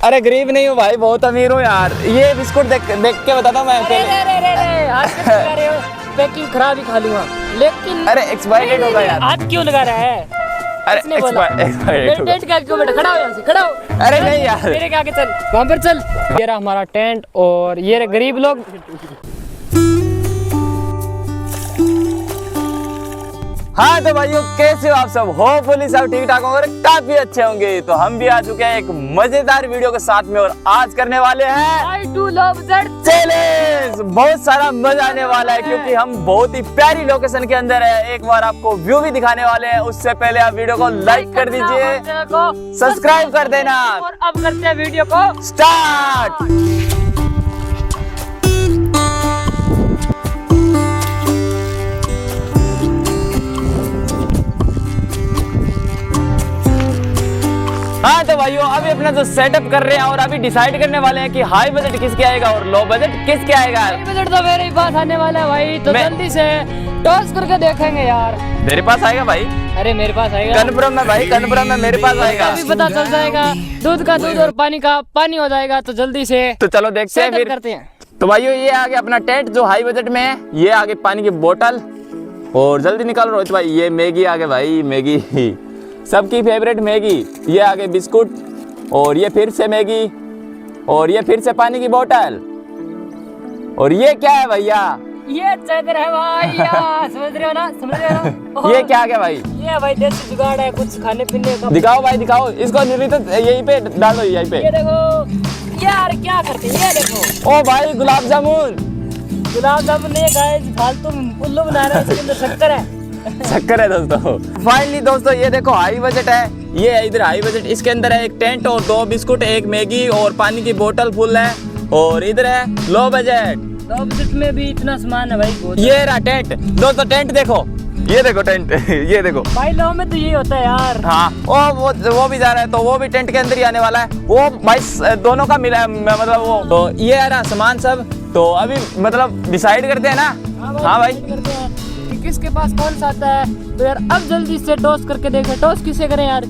अरे गरीब नहीं हूँ भाई, बहुत अमीर हूँ यार। ये बिस्कुट देख के बताता हूँ मैं। आज कैसे लगा रहे हो? पैकिंग खराब ही खा लूंगा लेकिन। अरे एक्सपायर्ड होगा यार। आज क्यों लगा रहा है? अरे एक्सपायर्ड टेंट का क्यों बेटा? खड़ा हो यहाँ से, खड़ा हो। अरे नहीं यार, मेरे के आगे चल, वहाँ पर चल। ये रहा हमारा टेंट और ये रहे गरीब लोग। हाँ तो भाइयों कैसे हो आप सब? होपफुली सब ठीक ठाक होंगे और काफी अच्छे होंगे। तो हम भी आ चुके हैं एक मजेदार वीडियो के साथ में और आज करने वाले हैं I do love that challenge. बहुत सारा मजा आने वाला है क्योंकि हम बहुत ही प्यारी लोकेशन के अंदर है। एक बार आपको व्यू भी दिखाने वाले हैं। उससे पहले आप वीडियो को लाइक कर दीजिए, सब्सक्राइब कर देना और अब करते हैं वीडियो को स्टार्ट। हाँ तो भाइयों अभी अपना जो सेटअप कर रहे हैं और अभी डिसाइड करने वाले हैं कि हाई बजट किसके आएगा और लो बजट किसके आएगा। बजट तो मेरे ही पास आने वाला है भाई, तो जल्दी से टॉस करके देखेंगे यार। मेरे पास आएगा भाई? अरे मेरे पास आएगा, कन्फर्म है भाई, कन्फर्म है, मेरे पास आएगा। अभी पता चल जाएगा, दूध का दूध और पानी का पानी हो जाएगा। तो जल्दी से तो चलो देखते हैं फिर करते हैं। तो भाइयों ये आगे अपना टेंट जो हाई बजट में है, ये आगे पानी की बोतल और जल्दी निकालो रोहित भाई। ये मैगी आगे भाई, मैगी सबकी फेवरेट मैगी। ये आगे बिस्कुट और ये फिर से मैगी और ये फिर से पानी की बोतल और ये क्या है भैया? ये चादर है भाई यार, समझ रहे हो ना, समझ रहे हो ना? ये क्या आ गया भाई? ये भाई देसी जुगाड़ है कुछ खाने पीने का। दिखाओ भाई दिखाओ इसको, निरित यहीं पे डाल दो, यहीं पे। ये देखो यार क्या करते हैं, ये देखो। ओ भाई गुलाब जामुन। गुलाब जामुन नहीं गाइस, फालतू उल्लू बना रहे हैं, इसके अंदर शक्कर है। चक्कर है दोस्तों। फाइनली दोस्तों ये देखो हाई बजट है, ये है इधर हाई बजट। इसके अंदर है एक टेंट और 2 बिस्कुट, एक मैगी और पानी की बोतल फुल है। और इधर है लो बजट। लो बजट में भी इतना सामान है भाई बहुत। ये रहा टेंट दोस्तों, टेंट देखो, ये देखो टेंट ये देखो भाई लो में तो यही होता है यार। हाँ वो भी जा रहा है तो वो भी टेंट के अंदर ही आने वाला है। वो भाई दोनों का मिला है, मतलब वो तो ये आ रहा सामान सब। तो अभी मतलब डिसाइड करते हैं ना। हाँ भाई करते हैं कि किसके पास कौन सा आता है। तो यार अब जल्दी से टॉस करके देखें। टॉस किसे करें यार?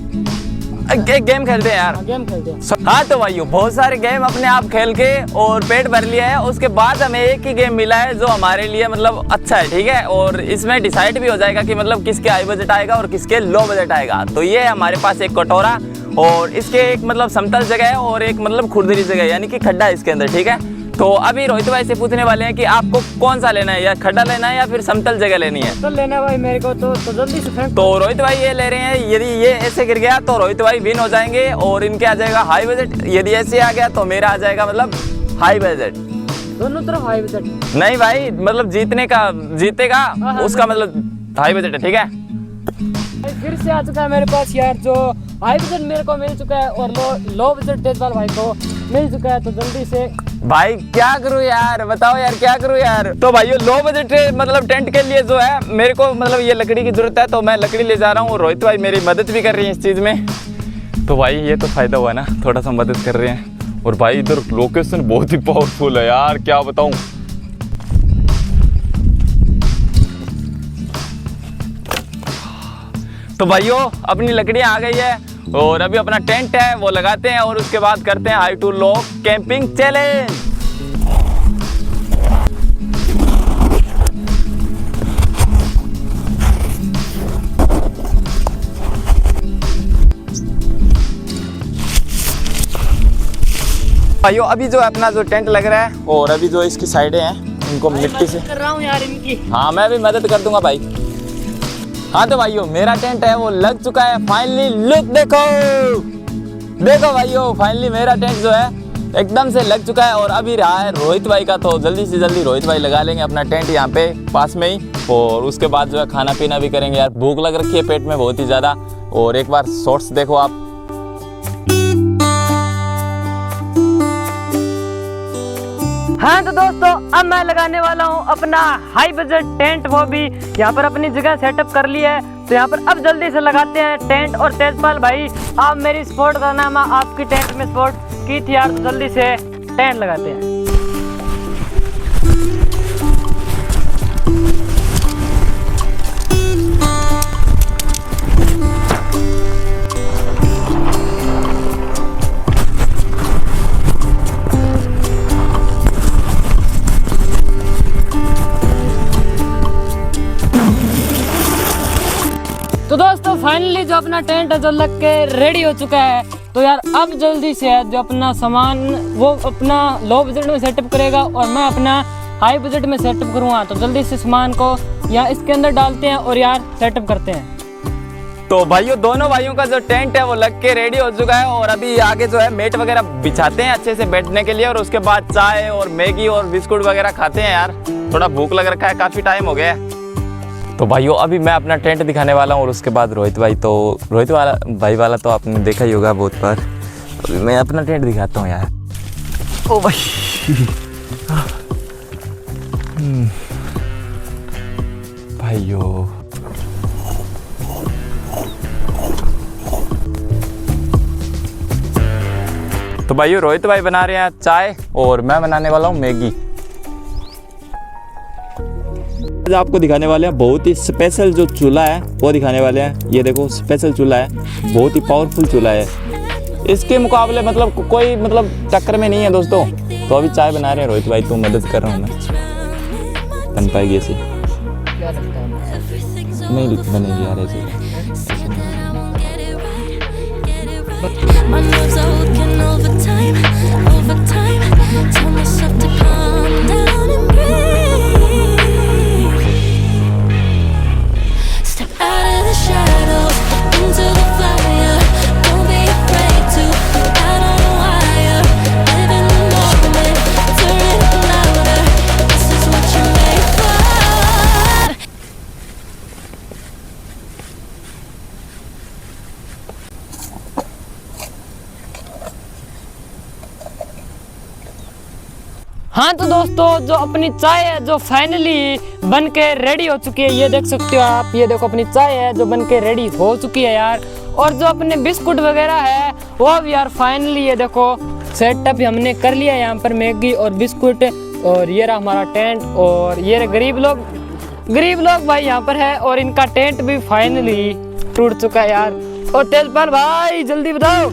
एक गेम खेलते हैं यार। गेम खेलते हैं। हाँ तो भाइयों बहुत सारे गेम अपने आप खेल के और पेट भर लिया है। उसके बाद हमें एक ही गेम मिला है जो हमारे लिए मतलब अच्छा है, ठीक है। और इसमें डिसाइड भी हो जाएगा कि मतलब किसके हाई बजट आएगा और किसके लो बजट आएगा। तो ये हमारे पास एक कटोरा और इसके एक मतलब समतल जगह है और एक मतलब खुरदरी जगह है, यानी कि खड्डा है इसके अंदर, ठीक है। तो अभी रोहित भाई से पूछने वाले हैं कि आपको कौन सा लेना है, या खड्डा लेना है या फिर समतल जगह लेनी है। तो लेना भाई मेरे को तो जल्दी से फेंक। तो रोहित भाई ये ले रहे हैं। यदि ये ऐसे गिर गया तो रोहित भाई विन हो जाएंगे और इनके आ जाएगा हाई बजट। यदि ऐसे आ गया तो मेरा आ जाएगा मतलब हाई बजट। दोनों तरफ हाई बजट नहीं भाई, मतलब जीतने का जीतेगा उसका मतलब हाई बजट है, ठीक है। फिर से आ चुका है मेरे पास यार जो हाई बजट मेरे को मिल चुका है और लो बजट तेजपाल भाई को मिल चुका है। तो जल्दी से भाई क्या करूं यार, बताओ यार क्या करूं यार। तो भाइयों लो बजट मतलब टेंट के लिए जो है मेरे को मतलब ये लकड़ी की जरूरत है, तो मैं लकड़ी ले जा रहा हूँ। रोहित भाई मेरी मदद भी कर रही है इस चीज़ में। तो भाई ये तो फायदा हुआ ना, थोड़ा सा मदद कर रहे हैं। और भाई इधर लोकेशन बहुत ही पावरफुल है यार, क्या बताऊं। तो भाइयों अपनी लकड़ियां आ गई है और अभी अपना टेंट है वो लगाते हैं और उसके बाद करते हैं high to low camping challenge. भाइयों अभी जो अपना जो टेंट लग रहा है और अभी जो इसकी साइडें हैं इनको मिट्टी से कर रहा हूँ यार इनकी। हाँ मैं भी मदद कर दूंगा भाई। हाँ तो भाइयों मेरा टेंट है वो लग चुका है। फाइनली लुक देखो, देखो भाइयों फाइनली मेरा टेंट जो है एकदम से लग चुका है। और अभी रहा है रोहित भाई का, तो जल्दी से जल्दी रोहित भाई लगा लेंगे अपना टेंट यहाँ पे पास में ही। और उसके बाद जो है खाना पीना भी करेंगे यार, भूख लग रखी है पेट में बहुत ही ज़्यादा। और एक बार शॉर्ट्स देखो आप। हाँ तो दोस्तों अब मैं लगाने वाला हूँ अपना हाई बजट टेंट, वो भी यहाँ पर अपनी जगह सेटअप कर ली है। तो यहाँ पर अब जल्दी से लगाते हैं टेंट। और तेजपाल भाई आप मेरी सपोर्ट करना, मैं आपकी टेंट में सपोर्ट की थी यार। तो जल्दी से टेंट लगाते हैं। फाइनली जो अपना टेंट है जो लग के रेडी हो चुका है। तो यार अब जल्दी से जो अपना सामान वो अपना लो बजट में सेटअप करेगा और मैं अपना हाई बजट में सेटअप करूँगा। तो जल्दी से सामान को यहाँ इसके अंदर डालते हैं और यार सेटअप करते हैं। तो भाइयों दोनों भाइयों का जो टेंट है वो लग के रेडी हो चुका है और अभी आगे जो है मेट वगैरह बिछाते हैं अच्छे से बैठने के लिए और उसके बाद चाय और मैगी और बिस्कुट वगैरह खाते हैं। यार थोड़ा भूख लग रखा है, काफ़ी टाइम हो गया है। तो भाइयों अभी मैं अपना टेंट दिखाने वाला हूँ और उसके बाद रोहित भाई वाला तो आपने देखा ही होगा बहुत बार। अभी मैं अपना टेंट दिखाता हूँ यार। ओ भाई भाइयों तो भाइयों रोहित भाई बना रहे हैं चाय और मैं बनाने वाला हूँ मैगी। आज आपको दिखाने वाले हैं बहुत ही स्पेशल जो चूल्हा है वो दिखाने वाले हैं। ये देखो स्पेशल चूल्हा है, बहुत ही पावरफुल चूल्हा है। इसके मुकाबले मतलब कोई मतलब टक्कर में नहीं है दोस्तों। तो अभी चाय बना रहे हैं रोहित भाई, तो मदद कर रहा हूँ मैं। बन पाएगी ऐसे? नहीं बनेगी यार ऐसे। My nerves are working overtime. Tell myself to calm down and breathe. Step out of the shadows, into the fire. Don't be afraid to go out on a wire. Live in the moment, turn it louder. This is what you're made for. हाँ तो दोस्तों जो अपनी चाय है जो finally बन के रेडी हो चुकी है, ये देख सकते हो आप। ये देखो अपनी चाय है जो बन के रेडी हो चुकी है यार। और जो अपने बिस्कुट वगैरह है वो भी यार फाइनली ये देखो सेटअप हमने कर लिया है यहाँ पर मैगी और बिस्कुट। और ये रहा हमारा टेंट और ये रहे गरीब लोग भाई यहाँ पर है। और इनका टेंट भी फाइनली टूट चुका है यार। और तेजपाल भाई जल्दी बताओ,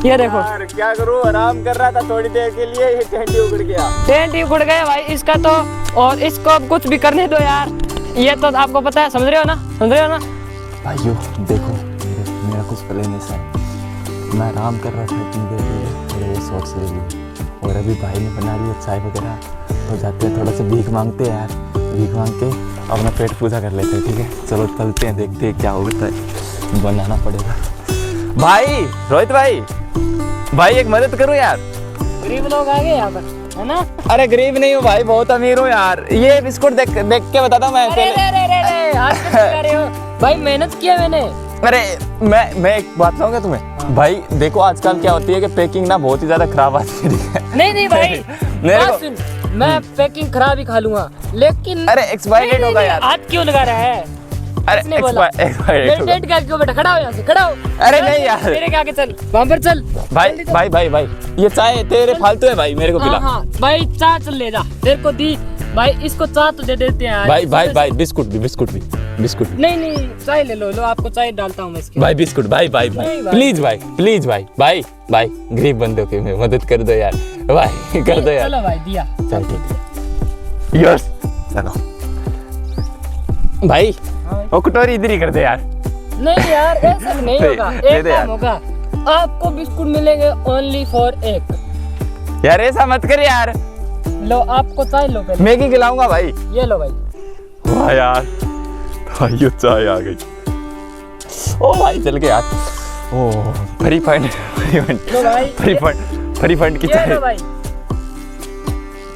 ये देखो यार क्या करूं, आराम कर रहा था थोड़ी देर के लिए, ये टेंट ही उड़ गया। टेंट ही उड़ गया भाई इसका तो। और इसको अब कुछ भी करने दो यार, ये तो आपको पता है, समझ रहे हो ना भाइयों देखो मेरा कुछ प्लान ऐसा है। मैं आराम कर रहा था इतनी देर के लिए, वो शॉर्ट्स ले ली और अभी भाई ने बना लिया चाय वगैरह। तो जाते हैं थोड़ा सा भीख मांगते हैं यार, भीख मांग के अपना पेट पूजा कर लेते हैं। ठीक है चलो चलते हैं, देखते हैं क्या होता है, बनाना पड़ेगा। भाई रोहित भाई एक मदद करो यार। गरीब लोग आ गए यहाँ पर है ना। अरे गरीब नहीं हूँ भाई, बहुत अमीर हूँ यार। ये बिस्कुट देख के बताता हूँ मैं अरे आज क्या कर रहे हो भाई, मेहनत किया मैंने। अरे मैं एक बात कहूँगा तुम्हें भाई, देखो आजकल क्या होती है कि पैकिंग ना बहुत ही ज्यादा खराब आती है। नहीं भाई बात सुन, मैं पैकिंग खराब ही खा लूंगा लेकिन अरे एक्सपायरी डेट होगा यार। हाथ क्यों लगा रहा है? अरे एक्सपायरी डेट डेट का क्यों बेटा, खड़ा हो यहाँ से, खड़ा हो। अरे नहीं यार मेरे के आगे चल, वहाँ पर चल। भाई ये चाय तेरे फालतू है भाई, मेरे को पिला। हाँ भाई चाय चल ले जा, तेरे को दी भाई, इसको चाय तो दे देते हैं भाई बिस्कुट भी नहीं चाय ले लो आपको चाय डालता हूँ मैं इसके। भाई बिस्कुट भाई प्लीज भाई गरीब बंदों की मदद कर दो यार भाई, कर दो यार। चलो भाई दिया, चल ठीक है यस चलो भाई। वो कटोरी इधर ही कर दे यार। नहीं यार ऐसा नहीं होगा, एक काम होगा, आपको बिस्कुट मिलेंगे ओनली फॉर एक। यार ऐसा मत कर यार। लो आपको चाय लो पहले, मैगी खिलाऊंगा भाई। ये लो भाई। वाह यार भाई ये चाय आ गई। ओ भाई चल के यार। ओ फ्री फंड लो भाई, फ्री फंड की चाय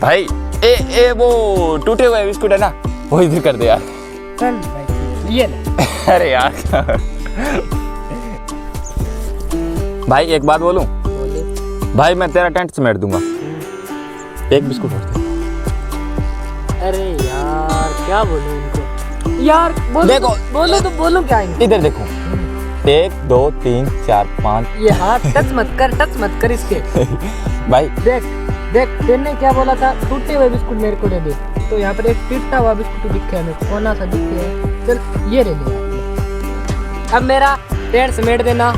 भाई। ए वो टूटे हुए बिस्कुट है ना, वो इधर कर दे यार। चल भाई ये ले। अरे यार भाई एक बात बोलूं भाई, मैं तेरा टेंट समेट दूंगा, एक बिस्कुट और दे। अरे यार क्या बोलूं इनको यार, देखो बोलो क्या इनको। इधर देखो 1 2 3 4 5। ये हाथ टच मत कर इसके। भाई देख तेने क्या बोला था, टूटे हुए बिस्कुट मेरे को दे दे। तो यहाँ पर एक टूटा हुआ बिस्कुट दिखे हमें, कोना सा दिखे है। चल ये ले ले, अब मेरा टेंट समेट देना।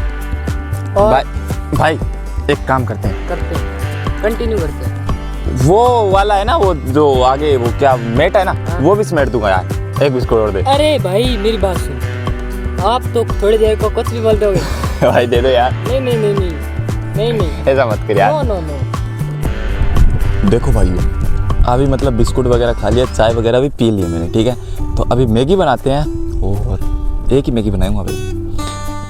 और भाई एक काम करते हैं, कंटिन्यू करते हैं। वो वाला है ना, वो जो आगे वो क्या मेट है ना, वो भी समेट दूंगा यार, एक बिस्कुट और दे। अरे भाई मेरी बात सुन, आप तो थोड़ी देर को कुछ भी बोल दोगे। भाई दे दो यार, नहीं नहीं नहीं नहीं नहीं नहीं, ऐसा मत कर यार। No no no. देखो भाइयों, अभी मतलब बिस्कुट वगैरह खा लिया, चाय वगैरह भी पी लिया मैंने, ठीक है। तो अभी मैगी बनाते हैं और एक ही मैगी बनाऊंगा भाई,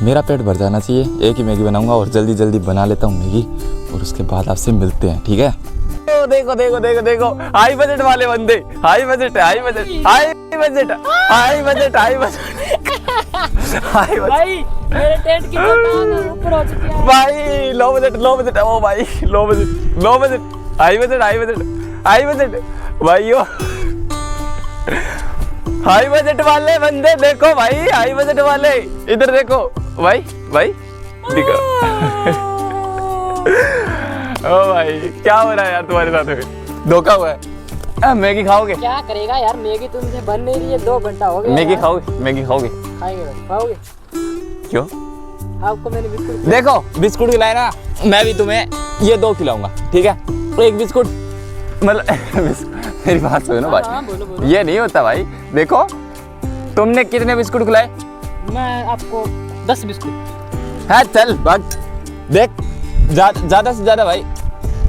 मेरा पेट भर जाना चाहिए। एक ही मैगी बनाऊंगा और जल्दी जल्दी बना लेता हूँ मैगी और उसके बाद आपसे मिलते हैं, ठीक है। देखो देखो देखो देखो, हाई बजट वाले बंदे, high budget high budget high budget high budget high budget high budget भाई मेरे टेंट की तो ऊपर हो चुकी है भाई। लो बजट ओ भाई, low budget high budget high budget भाइयों, हाई बजट वाले बंदे देखो भाई, हाई बजट वाले इधर देखो भाई, भाई देखो। ओ भाई क्या हो रहा है यार तुम्हारे साथ में, धोखा हुआ है। मैगी खाओगे? क्या करेगा यार, मैगी तुमसे बन नहीं रही है, 2 घंटा हो गया। मैगी खाओगे? मैगी खाओगे? खाएंगे भाई, खाओगे? क्यों? आपको मैंने बिस्कुट देखो बिस्कुट खिलाए ना, मैं भी तुम्हें ये 2 खिलाऊंगा, ठीक है। एक बिस्कुट मतलब मेरी बात सुनो भाई, हाँ, बोलो बोलो। ये नहीं होता भाई। देखो तुमने कितने बिस्कुट खिलाए? मैं आपको 10 बिस्कुट। है चल भाग, देख ज्यादा से ज्यादा भाई,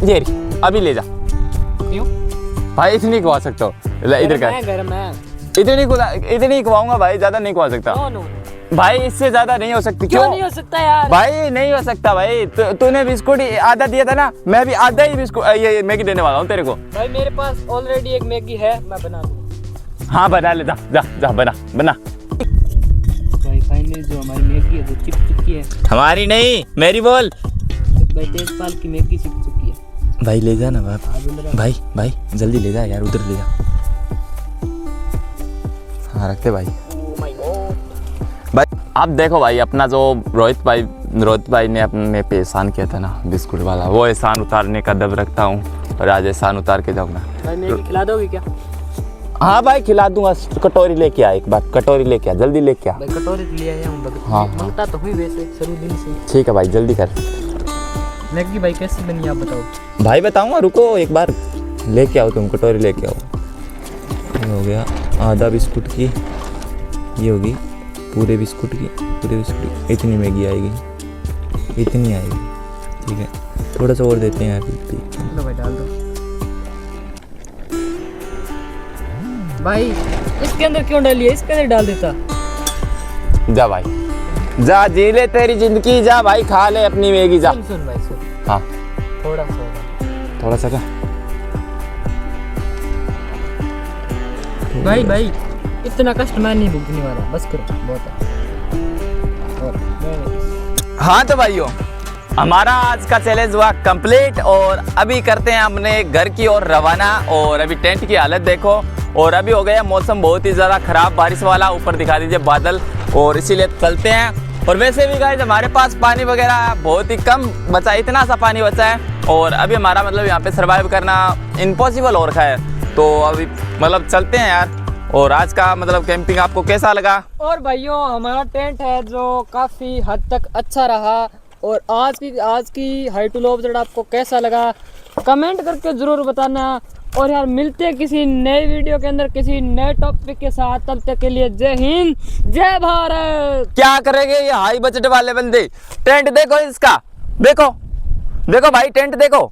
ये अभी ले जा। क्यों भाई इतनी खवा सकता हो, इधर का घर में इतनी खवाऊंगा भाई, ज्यादा नहीं खवा सकता नो नो। भाई, इससे ज्यादा नहीं हो सकती। क्यों नहीं हो सकता यार? भाई नहीं हो सकता भाई, तूने बिस्कुट आधा दिया था ना, मैं भी आधा ही बिस्कुट ये मैगी देने वाला हूँ तेरे को। भाई मेरे पास ऑलरेडी एक मैगी है, मैं बना दूँ। हाँ बना ले, जा जा जा बना बना। भाई फाइनली जो हमारी मैगी है वो चिप चुकी है। हमारी नहीं मेरी बोल। भाई तेजपाल की मैगी चिप चुकी है। भाई ले जा ना बाप, भाई भाई जल्दी ले जा यार, उधर ले जा। हाँ रखते भाई। भाई आप देखो भाई, अपना जो रोहित भाई ने अपने पे एहसान किया था ना बिस्कुट वाला, वो एहसान उतारने का दब रखता हूँ और आज एहसान उतार के जाऊँगा। भाई मैगी खिला दोगे क्या? हाँ भाई खिला दूंगा, कटोरी लेके आ, एक बार कटोरी लेके आ, जल्दी लेके आ। भाई कटोरी ले आया हूँ, हाँ, मांगता तो हुई वैसे शुरू दिन से। ठीक है भाई जल्दी कर। मैगी भाई कैसी बनी आप बताओ? भाई बताऊंगा, रुको एक बार लेके आओ, तुम कटोरी लेके आओ। ये हो गया आधा बिस्कुट की, ये होगी पूरे बिस्कुट की, इतनी मैगी आएगी, इतनी आएगी, ठीक है। थोड़ा सा और देते हैं यार, लो भाई डाल दो। भाई इसके अंदर क्यों डालिए, इसके अंदर डाल देता। जा भाई जा, जी ले तेरी जिंदगी, जा भाई खा ले अपनी मैगी, जा। सुन भाई सुन, हाँ थोड़ा सा क्या? भाई इतना कष्ट मैं नहीं भुगतने वाला, बस करो बहुत है। हाँ तो भाइयों, हमारा आज का चैलेंज हुआ कंप्लीट और अभी करते हैं अपने घर की ओर रवाना। और अभी टेंट की हालत देखो, और अभी हो गया मौसम बहुत ही ज़्यादा ख़राब बारिश वाला, ऊपर दिखा दीजिए बादल, और इसीलिए चलते हैं। और वैसे भी गाइस हमारे पास पानी वगैरह बहुत ही कम बचा, इतना सा पानी बचा है और अभी हमारा मतलब यहाँ पे सरवाइव करना इम्पॉसिबल हो रखा है। तो अभी मतलब चलते हैं यार। और आज का मतलब कैंपिंग आपको कैसा लगा? और भाइयों हमारा टेंट है जो काफ़ी हद तक अच्छा रहा। और आज की हाई टू लो बजट आपको कैसा लगा कमेंट करके ज़रूर बताना। और यार मिलते हैं किसी नए वीडियो के अंदर किसी नए टॉपिक के साथ, तब तक के लिए जय हिंद जय भारत। क्या करेंगे ये हाई बजट वाले बंदे? टेंट देखो इसका, देखो देखो भाई टेंट देखो।